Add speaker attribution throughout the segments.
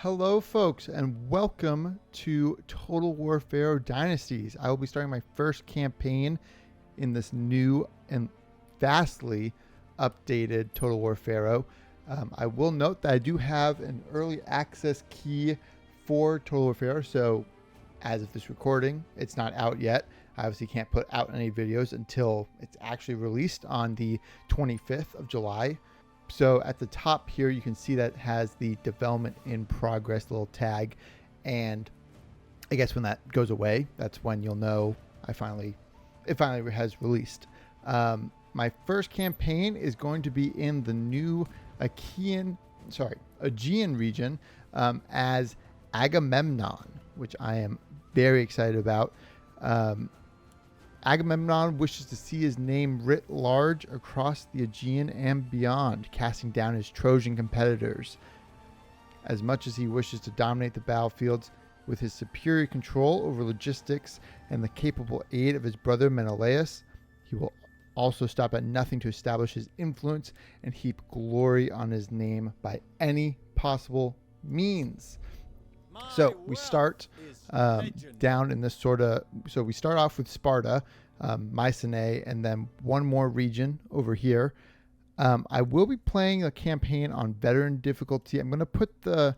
Speaker 1: Hello, folks, and welcome to Total War Pharaoh Dynasties. I will be starting my first campaign in this new and vastly updated Total War Pharaoh. I will note that I do have an early access key for Total War Pharaoh, so as of this recording, it's not out yet. I obviously can't put out any videos until it's actually released on the 25th of July. So at the top here, you can see that it has the development in progress little tag. And I guess when that goes away, that's when you'll know it finally has released. My first campaign is going to be in the new Aegean region as Agamemnon, which I am very excited about. Agamemnon wishes to see his name writ large across the Aegean and beyond, casting down his Trojan competitors. As much as he wishes to dominate the battlefields, with his superior control over logistics and the capable aid of his brother Menelaus, he will also stop at nothing to establish his influence and heap glory on his name by any possible means. So we start down in this so we start off with Sparta, Mycenae, and then one more region over here. I will be playing a campaign on veteran difficulty. I'm going to put the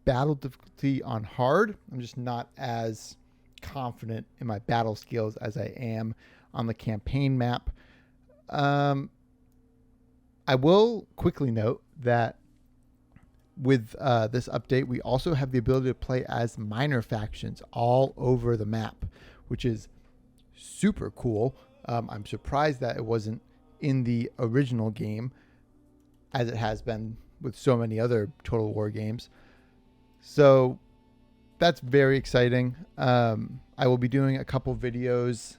Speaker 1: battle difficulty on hard. I'm just not as confident in my battle skills as I am on the campaign map. I will quickly note that with this update, we also have the ability to play as minor factions all over the map, which is super cool. I'm surprised that it wasn't in the original game, as it has been with so many other Total War games. So that's very exciting. I will be doing a couple videos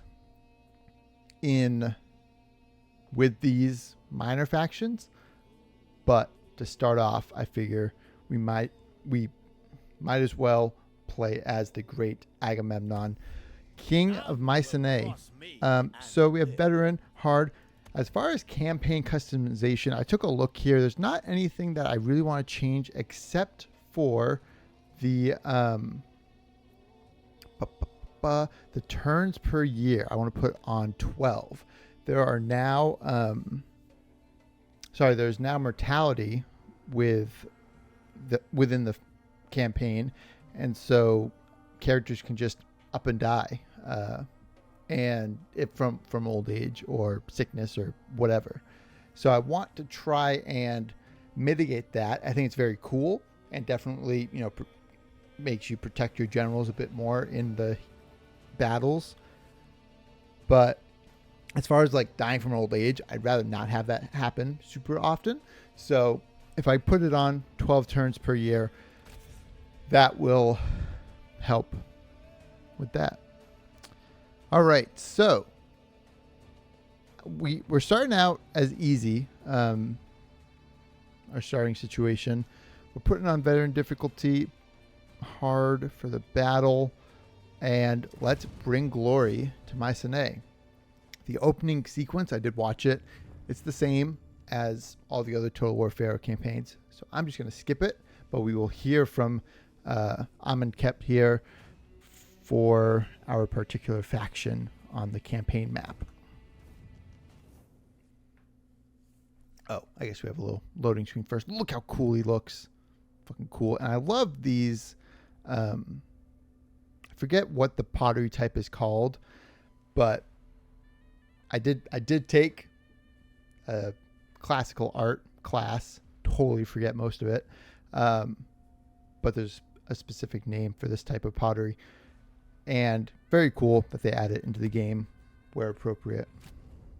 Speaker 1: with these minor factions, but to start off, I figure we might as well play as the great Agamemnon, king of Mycenae. So we have veteran, hard. As far as campaign customization, I took a look here. There's not anything that I really want to change except for the turns per year. I want to put on 12. There's now mortality within the campaign, and so characters can just up and die, and if from old age or sickness or whatever. So I want to try and mitigate that. I think it's very cool and definitely makes you protect your generals a bit more in the battles. But as far as like dying from old age, I'd rather not have that happen super often. So if I put it on 12 turns per year, that will help with that. All right, so we're starting out as easy. Our starting situation, we're putting on veteran difficulty, hard for the battle, and let's bring glory to Mycenae. The opening sequence, I did watch it. It's the same as all the other Total War Pharaoh campaigns, so I'm just going to skip it. But we will hear from Amenhotep here for our particular faction on the campaign map. Oh, I guess we have a little loading screen first. Look how cool he looks. Fucking cool. And I love these. I forget what the pottery type is called, but I did take a classical art class. Totally forget most of it. But there's a specific name for this type of pottery. And very cool that they add it into the game where appropriate.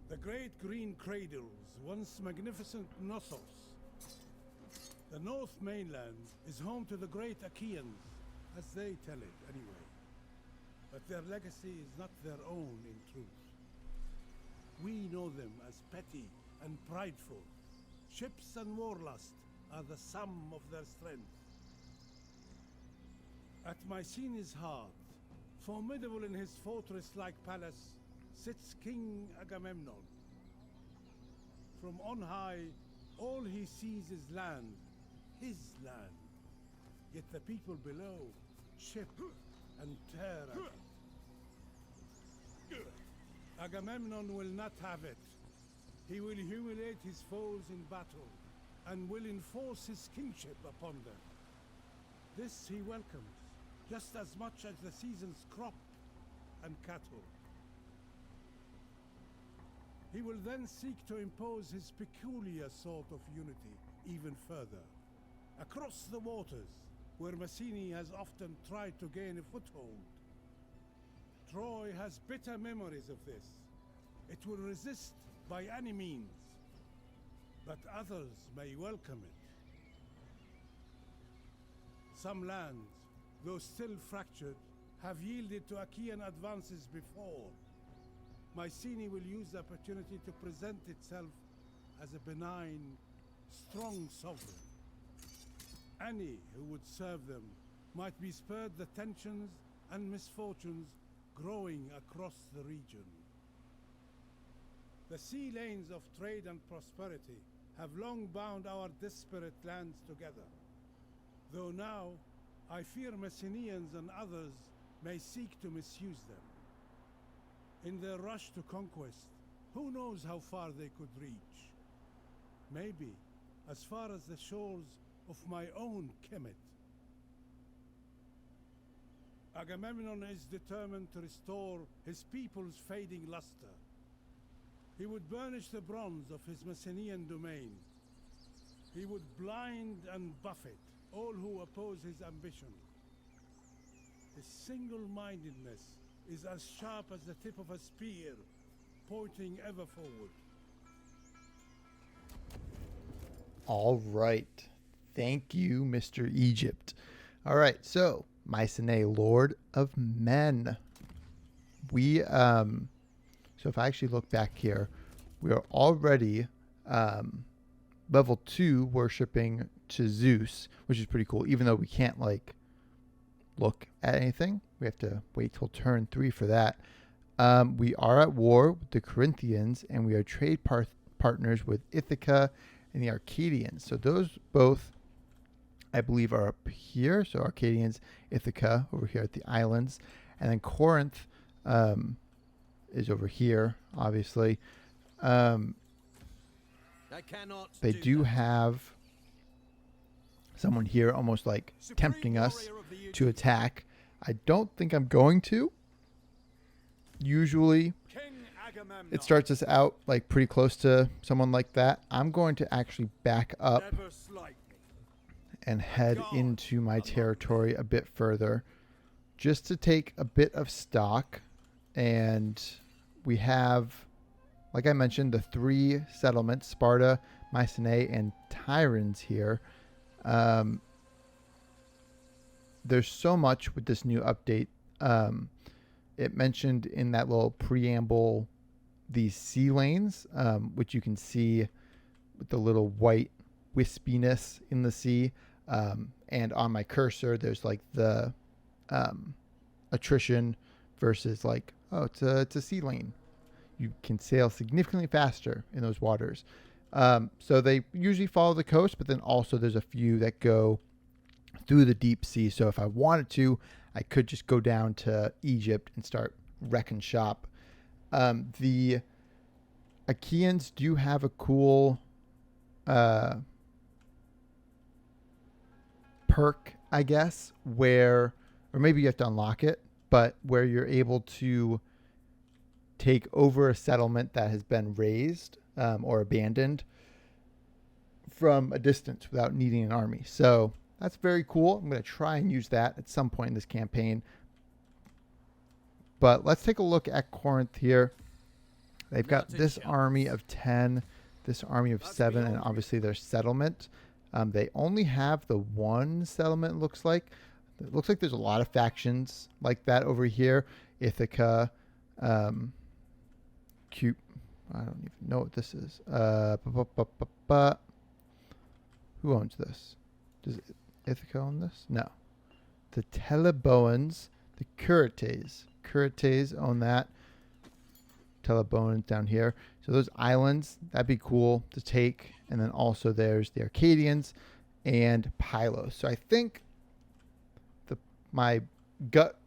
Speaker 2: The great green cradles, once magnificent Knossos. The North Mainland is home to the great Achaeans, as they tell it anyway. But their legacy is not their own in truth. We know them as petty and prideful. Ships and warlust are the sum of their strength. At Mycenae's heart, formidable in his fortress-like palace, sits King Agamemnon. From on high, all he sees is land, his land. Yet the people below chip and tear at it. Agamemnon will not have it. He will humiliate his foes in battle and will enforce his kingship upon them. This he welcomes, just as much as the season's crop and cattle. He will then seek to impose his peculiar sort of unity even further. Across the waters, where Mycenae has often tried to gain a foothold, Troy has bitter memories of this. It will resist by any means, but others may welcome it. Some lands, though still fractured, have yielded to Achaean advances before. Mycenae will use the opportunity to present itself as a benign, strong sovereign. Any who would serve them might be spared the tensions and misfortunes growing across the region. The sea lanes of trade and prosperity have long bound our disparate lands together, though now I fear Mycenaeans and others may seek to misuse them. In their rush to conquest, who knows how far they could reach? Maybe as far as the shores of my own Kemet. Agamemnon is determined to restore his people's fading luster. He would burnish the bronze of his Mycenaean domain. He would blind and buffet all who oppose his ambition. His single-mindedness is as sharp as the tip of a spear, pointing ever forward.
Speaker 1: All right. Thank you, Mr. Egypt. All right. So, Mycenae, Lord of Men. We, so if I actually look back here, we are already level 2 worshiping to Zeus, which is pretty cool, even though we can't, like, look at anything. We have to wait till turn 3 for that. We are at war with the Corinthians, and we are trade partners with Ithaca and the Arcadians. So those both, I believe, are up here. So Arcadians, Ithaca over here at the islands, and then Corinth is over here, obviously. They do have someone here almost like tempting us to attack. I don't think I'm going to. Usually it starts us out like pretty close to someone like that. I'm going to actually back up and head into my territory a bit further just to take a bit of stock. And we have, like I mentioned, the 3 settlements, Sparta, Mycenae, and Tyrans here. There's so much with this new update. It mentioned in that little preamble these sea lanes, which you can see with the little white wispiness in the sea. And on my cursor, there's like the attrition versus like, oh, it's a sea lane. You can sail significantly faster in those waters. So they usually follow the coast, but then also there's a few that go through the deep sea. So if I wanted to, I could just go down to Egypt and start wrecking shop. The Achaeans do have a cool perk, I guess, where, or maybe you have to unlock it, but where you're able to take over a settlement that has been razed or abandoned from a distance without needing an army. So that's very cool. I'm going to try and use that at some point in this campaign. But let's take a look at Corinth here. They've got this army of 10, this army of 7, and obviously their settlement. They only have the 1 settlement, looks like. It looks like there's a lot of factions like that over here. Ithaca, Cute. I don't even know what this is. Who owns this? Does Ithaca own this? No. The Teleboans, the Curites own that. Teleboans down here. So those islands, that'd be cool to take. And then also there's the Arcadians and Pylos. So I think my gut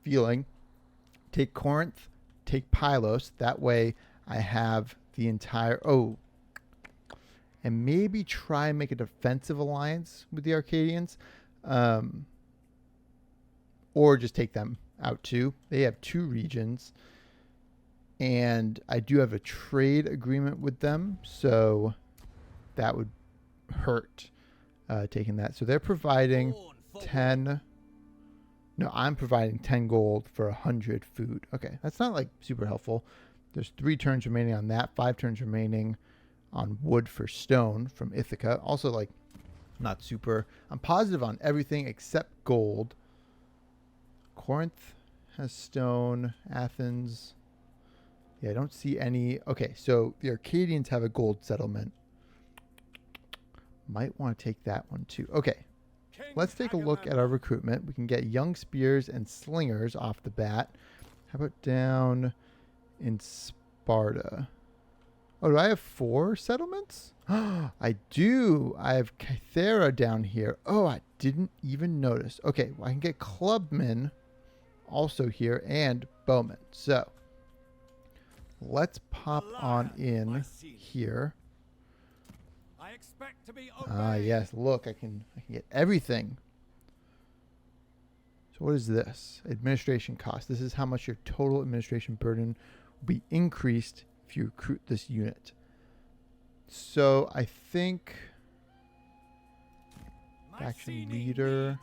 Speaker 1: feeling, take Corinth, take Pylos. That way I have the entire... Oh, and maybe try and make a defensive alliance with the Arcadians. Or just take them out too. They have 2 regions. And I do have a trade agreement with them. So that would hurt taking that. So they're providing 10... No, I'm providing 10 gold for 100 food. Okay, that's not like super helpful. There's 3 turns remaining on that, 5 turns remaining on wood for stone from Ithaca. Also, like, not super. I'm positive on everything except gold. Corinth has stone. Athens. Yeah, I don't see any. Okay, so the Arcadians have a gold settlement. Might want to take that one too. Okay. Let's take a look at our recruitment. We can get young spears and slingers off the bat. How about down in Sparta? Oh, do I have 4 settlements? I do. I have Kythera down here. Oh, I didn't even notice. Okay, well, I can get clubmen also here and bowmen. So let's pop on in here. Yes, look, I can get everything. So what is this? Administration cost. This is how much your total administration burden will be increased if you recruit this unit. So I think faction leader,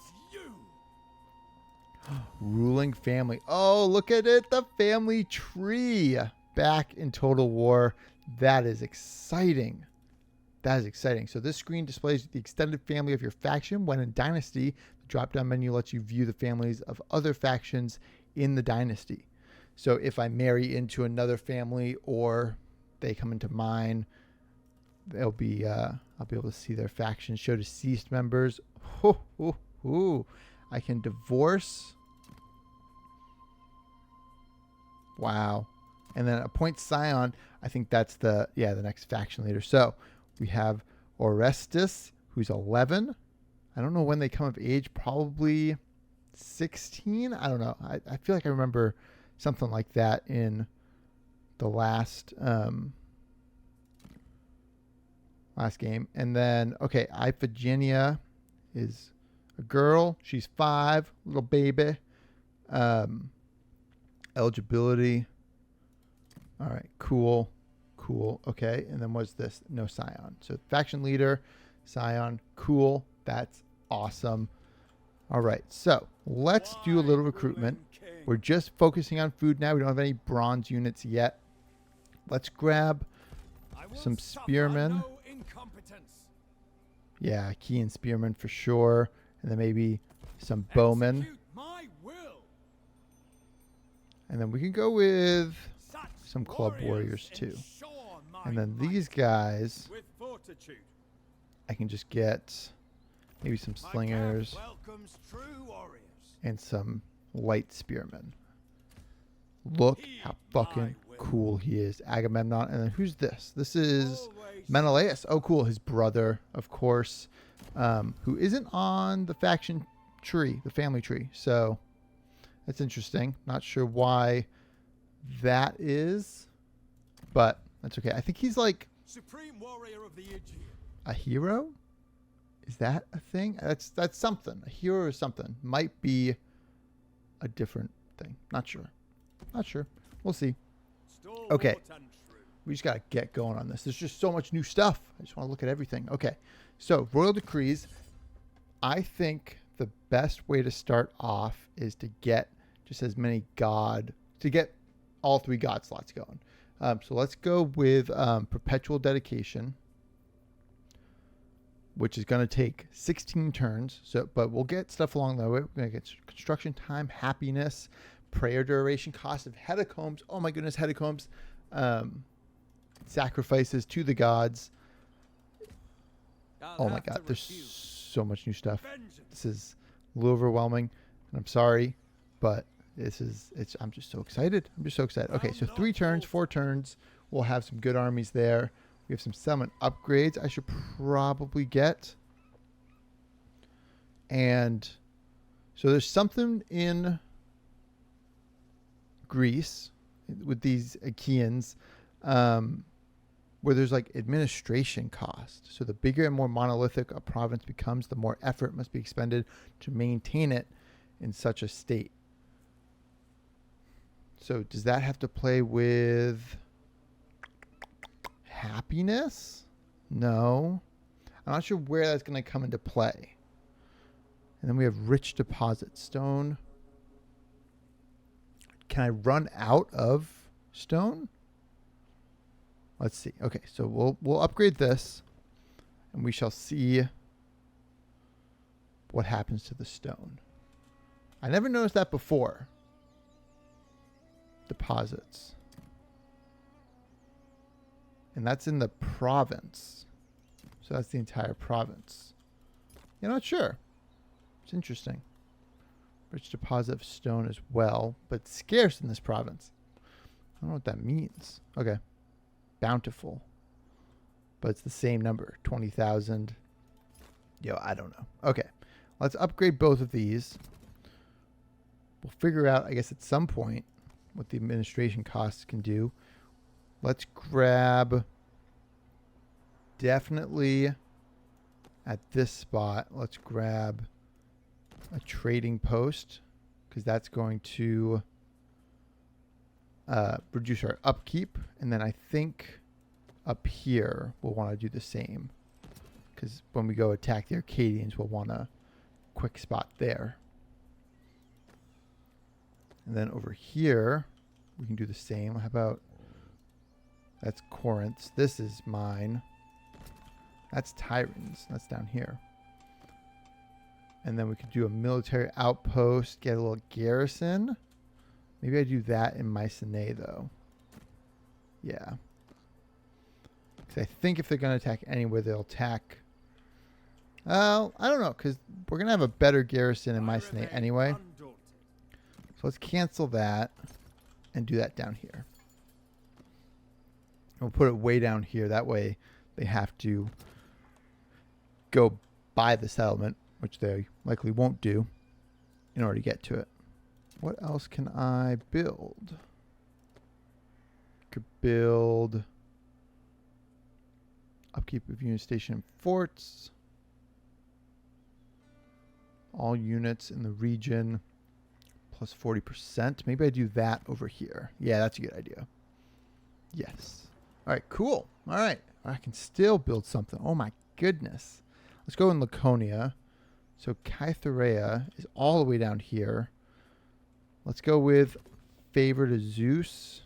Speaker 1: ruling family. Oh, look at it, the family tree back in Total War. That is exciting. That is exciting. So this screen displays the extended family of your faction. When in Dynasty, the drop-down menu lets you view the families of other factions in the Dynasty. So if I marry into another family or they come into mine, they'll be I'll be able to see their factions. Show deceased members. I can divorce. Wow. And then appoint Scion. I think that's the next faction leader. So we have Orestes, who's 11. I don't know when they come of age. Probably 16. I don't know. I feel like I remember something like that in the last game. And then, okay, Iphigenia is a girl. She's 5, little baby. Eligibility. All right, cool. Okay, and then what's this? No Scion. So faction leader, Scion. Cool. That's awesome. All right, so let's do a little recruitment. We're just focusing on food now. We don't have any bronze units yet. Let's grab some spearmen. Yeah, key and spearmen for sure. And then maybe some bowmen. And then we can go with some club warriors too. And then these guys, I can just get maybe some slingers and some light spearmen. Look how fucking cool he is. Agamemnon. And then who's this? This is Menelaus. Oh, cool. His brother, of course, who isn't on the faction tree, the family tree. So that's interesting. Not sure why that is, but that's okay. I think he's like Supreme Warrior of the Aegean. A hero? Is that a thing? That's something. A hero or something. Might be a different thing. Not sure. We'll see. Okay. We just got to get going on this. There's just so much new stuff. I just want to look at everything. Okay. So, Royal Decrees. I think the best way to start off is to get just as many to get all 3 god slots going. So let's go with Perpetual Dedication, which is going to take 16 turns. But we'll get stuff along the way. We're going to get construction time, happiness, prayer duration, cost of hecatombs. Oh my goodness, hecatombs. Sacrifices to the gods. Oh my god, there's so much new stuff. This is a little overwhelming, and I'm sorry, but I'm just so excited. Okay, so 3 turns, 4 turns. We'll have some good armies there. We have some settlement upgrades I should probably get. And So there's something in Greece with these Achaeans where there's like administration cost. So the bigger and more monolithic a province becomes, the more effort must be expended to maintain it in such a state. So does that have to play with happiness? No. I'm not sure where that's going to come into play. And then we have rich deposit stone. Can I run out of stone? Let's see. Okay, so we'll upgrade this, and we shall see what happens to the stone. I never noticed that before. Deposits. And that's in the province. So that's the entire province. You're not sure. It's interesting. Rich deposit of stone as well, but scarce in this province. I don't know what that means. Okay. Bountiful. But it's the same number. 20,000. Yo, I don't know. Okay. Let's upgrade both of these. We'll figure out, I guess, at some point what the administration costs can do. Let's grab, definitely at this spot, let's grab a trading post, because that's going to reduce our upkeep. And then I think up here we'll want to do the same, because when we go attack the Arcadians, we'll want a quick spot there. And then over here we can do the same. How about, that's Corinth. This is mine. That's Tyrants. That's down here. And then we could do a military outpost, get a little garrison. Maybe I do that in Mycenae, though. Yeah. Because I think if they're going to attack anywhere, they'll attack. Well, I don't know, because we're going to have a better garrison in Mycenae anyway. So let's cancel that and do that down here. We'll put it way down here. That way they have to go by the settlement, which they likely won't do, in order to get to it. What else can I build? Could build upkeep of unit station and forts. All units in the region plus 40%. Maybe I do that over here. Yeah, that's a good idea. Yes. All right, cool. All right. I can still build something. Oh, my goodness. Let's go in Laconia. So Kytherea is all the way down here. Let's go with favor to Zeus.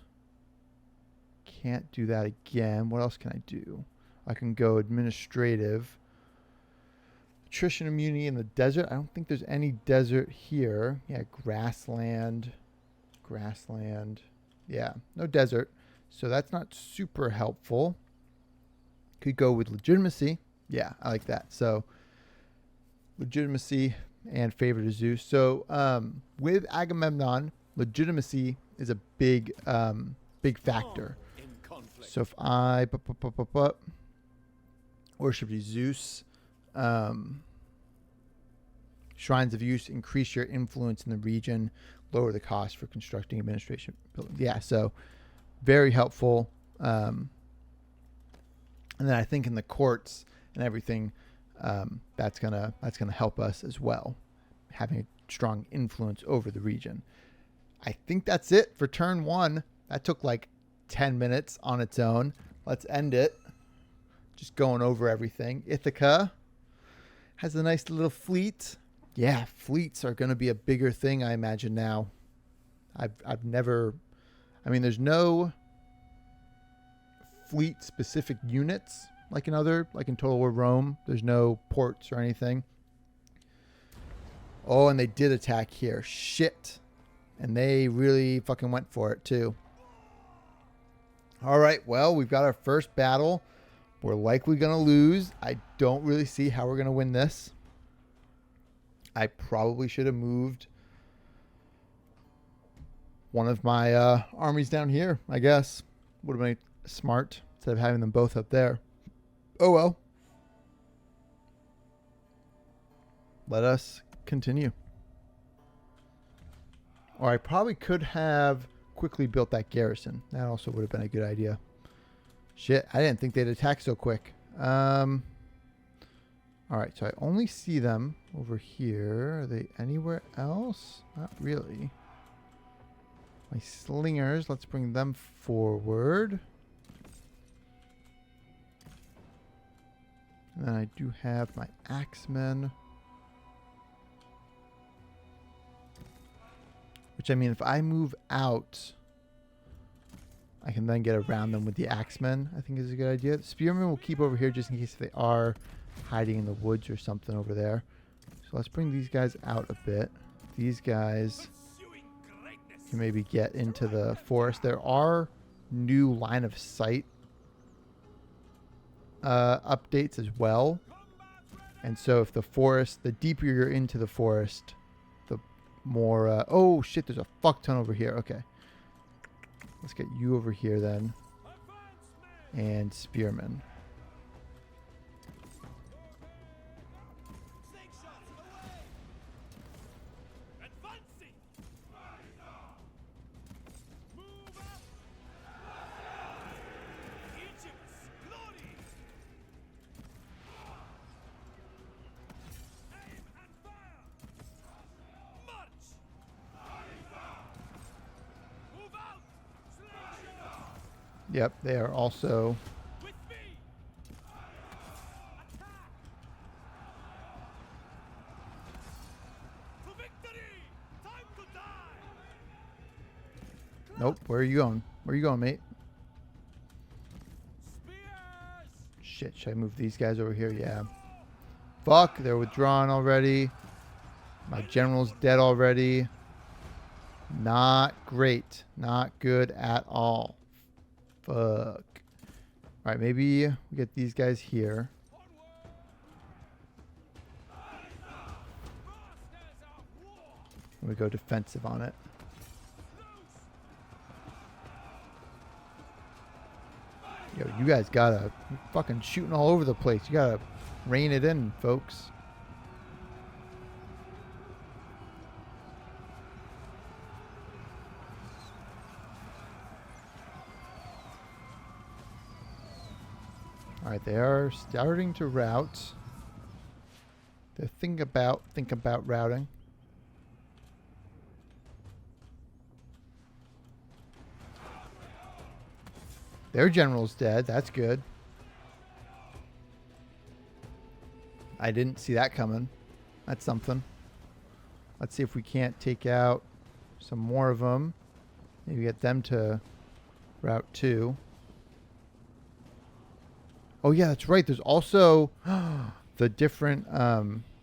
Speaker 1: Can't do that again. What else can I do? I can go administrative. Attrition immunity in the desert. I don't think there's any desert here. Yeah, grassland. Grassland. Yeah, no desert. So that's not super helpful. Could go with legitimacy. Yeah, I like that. So legitimacy and favor to Zeus. So with Agamemnon, legitimacy is a big factor. So if I worship Zeus, shrines of use increase your influence in the region, lower the cost for constructing administration buildings. Yeah, so very helpful. And then I think in the courts and everything, that's gonna help us as well, having a strong influence over the region. I think that's it for turn one. That took like 10 minutes on its own. Let's end it. Just going over everything. Ithaca has a nice little fleet. Yeah, fleets are going to be a bigger thing, I imagine now. I've never, I mean, there's no fleet specific units like in Total War Rome. There's no ports or anything. Oh, and they did attack here. Shit. And they really fucking went for it too. All right, well, we've got our first battle. We're likely going to lose. I don't really see how we're going to win this. I probably should have moved one of my armies down here, I guess. Would have been smart instead of having them both up there. Oh, well. Let us continue. Or I probably could have quickly built that garrison. That also would have been a good idea. Shit, I didn't think they'd attack so quick. Alright, so I only see them over here. Are they anywhere else? Not really. My slingers, let's bring them forward. And then I do have my axemen. Which, I mean, if I move out, I can then get around them with the axemen, I think is a good idea. The spearmen will keep over here just in case they are hiding in the woods or something over there. So let's bring these guys out a bit. These guys can maybe get into the forest. There are new line of sight updates as well. And so if the forest, the deeper you're into the forest, the more... oh, shit, there's a fuck ton over here. Okay. Let's get you over here then. And spearmen. Yep, they are also... Nope, where are you going? Where are you going, mate? Shit, should I move these guys over here? Yeah. Fuck, they're withdrawn already. My general's dead already. Not great. Not good at all. Fuck. Alright, maybe we get these guys here. And we go defensive on it. Yo, you guys gotta... You're fucking shooting all over the place. You gotta rein it in, folks. Alright, they are starting to route. They're think about routing. Their general's dead. That's good. I didn't see that coming. That's something. Let's see if we can't take out some more of them. Maybe get them to route 2. Oh yeah, that's right. There's also the different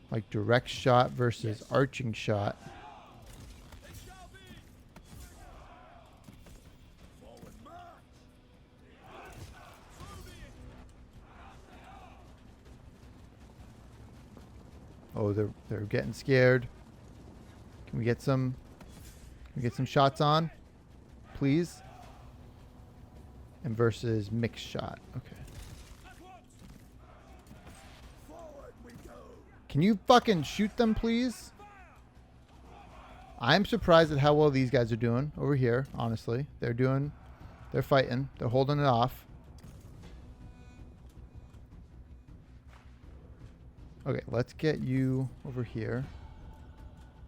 Speaker 1: like direct shot versus arching shot. Oh, they're getting scared. Can we get some shots on, please? And versus mixed shot. Okay. Can you fucking shoot them, please? I'm surprised at how well these guys are doing over here, honestly. They're fighting. They're holding it off. Okay, let's get you over here.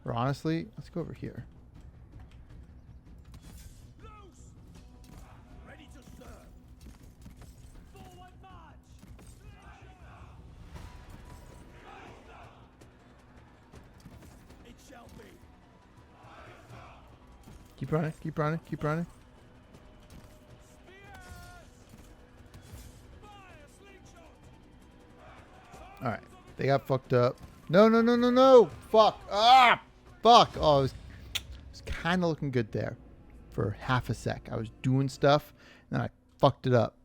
Speaker 1: Or honestly, let's go over here. Keep running, keep running, keep running. Alright, they got fucked up. No, no, no, no, no! Fuck! Ah! Fuck! Oh, it was kind of looking good there for half a sec. I was doing stuff, and then I fucked it up.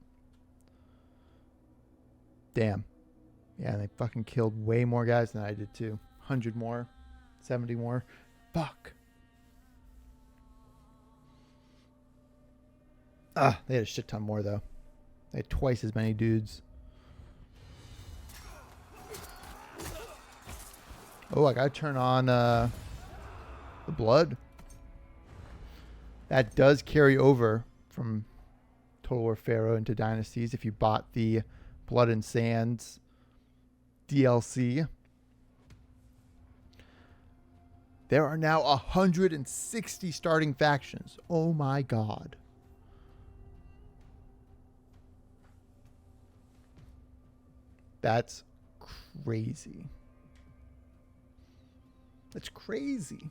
Speaker 1: Damn. Yeah, they fucking killed way more guys than I did too. 100 more. 70 more. Fuck. Ah, they had a shit ton more though. They had twice as many dudes. Oh, I gotta turn on the blood. That does carry over from Total War Pharaoh into Dynasties if you bought the Blood and Sands DLC. There are now 160 starting factions. Oh my god. That's crazy. That's crazy.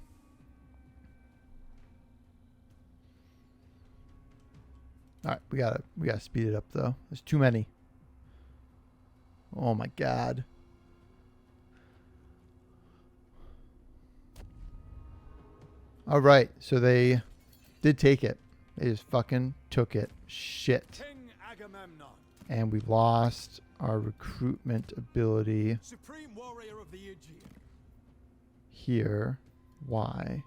Speaker 1: All right, we gotta speed it up though. There's too many. Oh my god. All right, so they did take it. They just fucking took it. Shit.
Speaker 2: King Agamemnon,
Speaker 1: And we lost our recruitment ability
Speaker 2: supreme warrior of the Aegean.
Speaker 1: here. Why?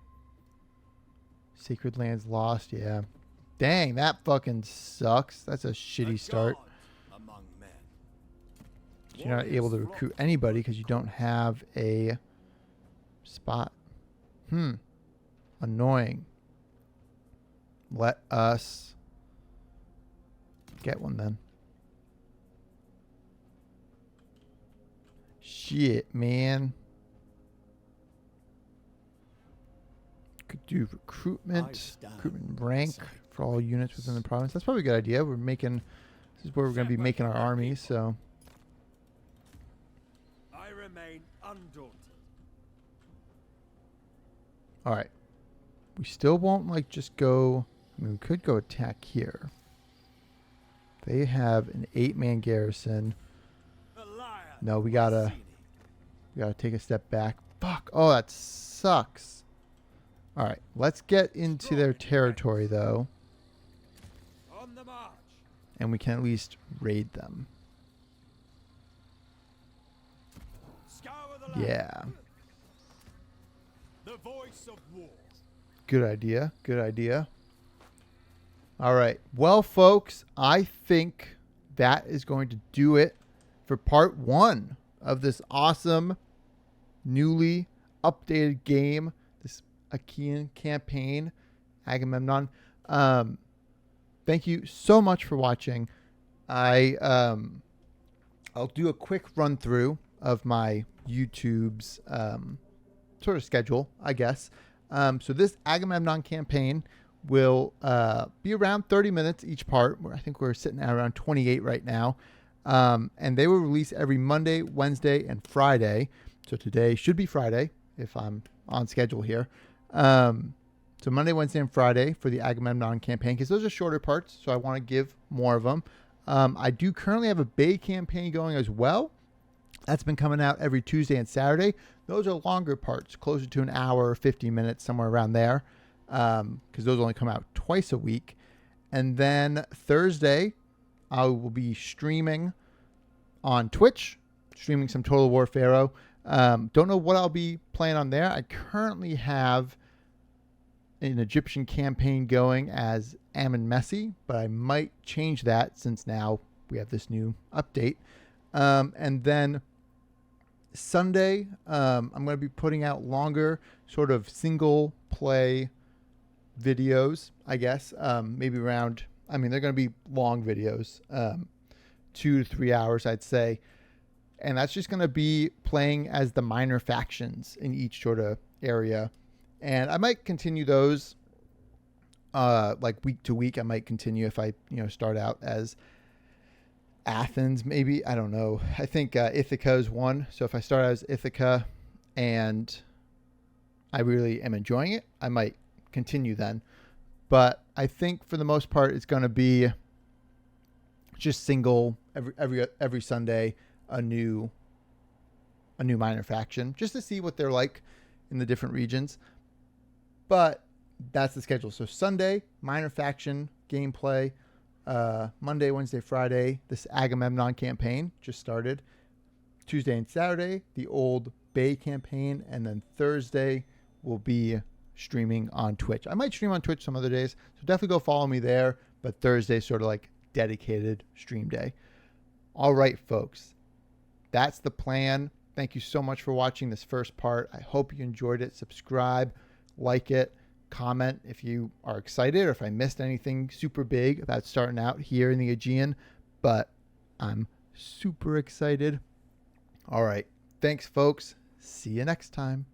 Speaker 1: Sacred lands lost. Yeah. Dang, that fucking sucks. That's a shitty start.
Speaker 2: Among men.
Speaker 1: You're not able to recruit anybody because you don't have a spot. Annoying. Let us get one then. Shit, man. Could do recruitment rank for all units within the province. That's probably a good idea. We're making, this is where we're going to be making our armies, so.
Speaker 2: I remain undaunted.
Speaker 1: All right. We still won't like just go, I mean, we could go attack here. They have an 8-man garrison. No, we gotta take a step back. Fuck. Oh, that sucks. All right, let's get into their territory though,
Speaker 2: On the march.
Speaker 1: and we can at least raid them.
Speaker 2: Scour the land.
Speaker 1: Yeah,
Speaker 2: The voice of war.
Speaker 1: good idea. Good idea. All right. Well, folks, I think that is going to do it for part 1 of this awesome, newly updated game, this Achaean campaign, Agamemnon. Thank you so much for watching. I'll do a quick run through of my YouTube's sort of schedule, I guess. So this Agamemnon campaign will be around 30 minutes each part. I think we're sitting at around 28 right now. And they will release every Monday, Wednesday, and Friday. So today should be Friday if I'm on schedule here. So Monday, Wednesday, and Friday for the Agamemnon campaign, because those are shorter parts, so I want to give more of them. I do currently have a Bay campaign going as well. That's been coming out every Tuesday and Saturday. Those are longer parts, closer to an hour, 50 minutes, somewhere around there, because those only come out twice a week. And then Thursday, I will be streaming on Twitch, streaming some Total War Pharaoh. Don't know what I'll be playing on there. I currently have an Egyptian campaign going as Mycenae, but I might change that since now we have this new update. And then Sunday, I'm going to be putting out longer sort of single play videos, I guess. Maybe around, I mean, they're going to be long videos, 2 to 3 hours, I'd say. And that's just going to be playing as the minor factions in each sort of area. And I might continue those like week to week. I might continue if I, start out as Athens, maybe. I don't know. I think Ithaca is one. So if I start out as Ithaca and I really am enjoying it, I might continue then. But I think for the most part, it's going to be just single every Sunday, a new minor faction, just to see what they're like in the different regions. But that's the schedule. So Sunday, minor faction gameplay. Monday, Wednesday, Friday, this Agamemnon campaign just started. Tuesday and Saturday, the old Bay campaign. And then Thursday will be streaming on Twitch. I might stream on Twitch some other days, so definitely go follow me there. But Thursday sort of like dedicated stream day. All right, folks. That's the plan. Thank you so much for watching this first part. I hope you enjoyed it. Subscribe, like it, comment if you are excited or if I missed anything super big about starting out here in the Aegean, but I'm super excited. All right. Thanks, folks. See you next time.